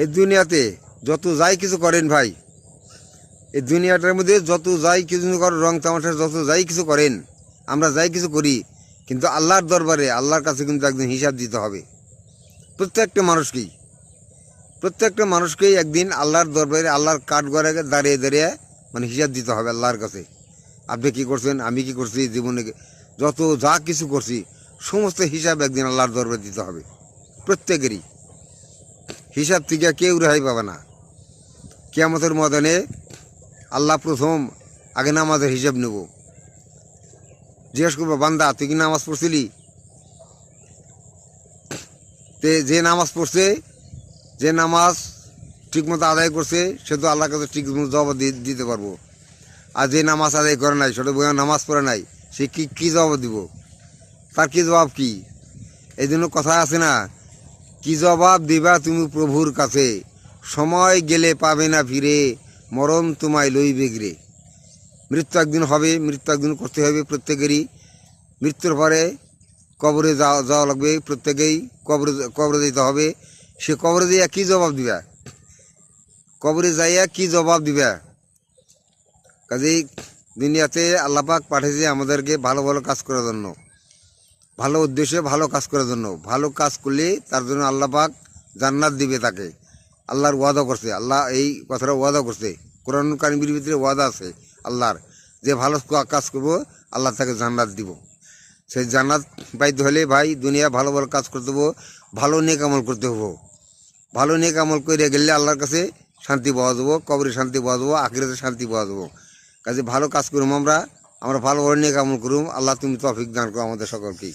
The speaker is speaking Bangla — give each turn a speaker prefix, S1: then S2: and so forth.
S1: এই দুনিয়াতে যত যাই কিছু করেন ভাই, এই দুনিয়াটার মধ্যে যত যাই কিছু করেন, রং তামাশা যত যাই কিছু করেন, আমরা যাই কিছু করি, কিন্তু আল্লাহর দরবারে আল্লাহর কাছে কিন্তু একদিন হিসাব দিতে হবে। প্রত্যেকটা মানুষকেই একদিন আল্লাহর দরবারে আল্লাহর কাঠগড়ায় দাঁড়িয়ে দাঁড়িয়ে মানে হিসাব দিতে হবে আল্লাহর কাছে। আপনি কী করছেন, আমি কি করছি, জীবনে যত যা কিছু করছি সমস্ত হিসাব একদিন আল্লাহর দরবারে দিতে হবে। প্রত্যেকেরই হিসাব থেকে কেউ রেহাই পাবে না। কিয়ামতের ময়দানে আল্লাহ প্রথম আগে নামাজের হিসাব নেব। জিজ্ঞেস করবো, বান্দা তুই কি নামাজ পড়ছিলি? যে নামাজ পড়ছে, যে নামাজ ঠিকমতো আদায় করছে, সে তো আল্লাহর কাছে ঠিক জবাব দিতে পারবো। আর যে নামাজ আদায় করে নাই, সেটা নামাজ পড়ে নাই, সে কী জবাব দিব? তার কি জবাব কি? এই জন্য কথা আছে না, কি জবাব দিবা তুমি প্রভুর কাছে, সময় গেলে পাবে না ফিরে, মরণ তোমায় লইবে গিরে। মৃত্যু একদিন হবে, মৃত্যু একদিন করতে হবে প্রত্যেকেরই। মৃত্যুর পরে কবরে যাওয়া লাগবে, প্রত্যেকেই কবরে যেতে হবে। সে কবরে যাইয়া কী জবাব দিবা? কবরে যাইয়া কি জবাব দিবা? কাজেই দুনিয়াতে আল্লাহ পাক পাঠিয়েছে আমাদেরকে ভালো ভালো কাজ করার জন্য, ভালো উদ্দেশ্যে ভালো কাজ করার জন্য। ভালো কাজ করলে তার জন্য আল্লাহ পাক জান্নাত দিবে তাকে। আল্লাহর ওয়াদা করছে, আল্লাহ এই কথাটা ওয়াদা করছে, কোরআন কারিমের ভিতরে ওয়াদা আছে আল্লাহর, যে ভালো কাজ করবো আল্লাহ তাকে জান্নাত দিব। সেই জান্নাত পাইতে হলে ভাই দুনিয়া ভালো ভালো কাজ করতে হবো, ভালো নেক আমল করতে হবো। ভালো নেক আমল করে গেলে আল্লাহর কাছে শান্তি পাওয়া যাবো, কবরে শান্তি পাওয়া যাবো, আখিরাতে শান্তি পাওয়া যাবো। কাজে ভালো কাজ করুম, আমরা ভালো ভালো নেক আমল করুম। আল্লাহ তুমি তৌফিক দান করো আমাদের সকলকেই।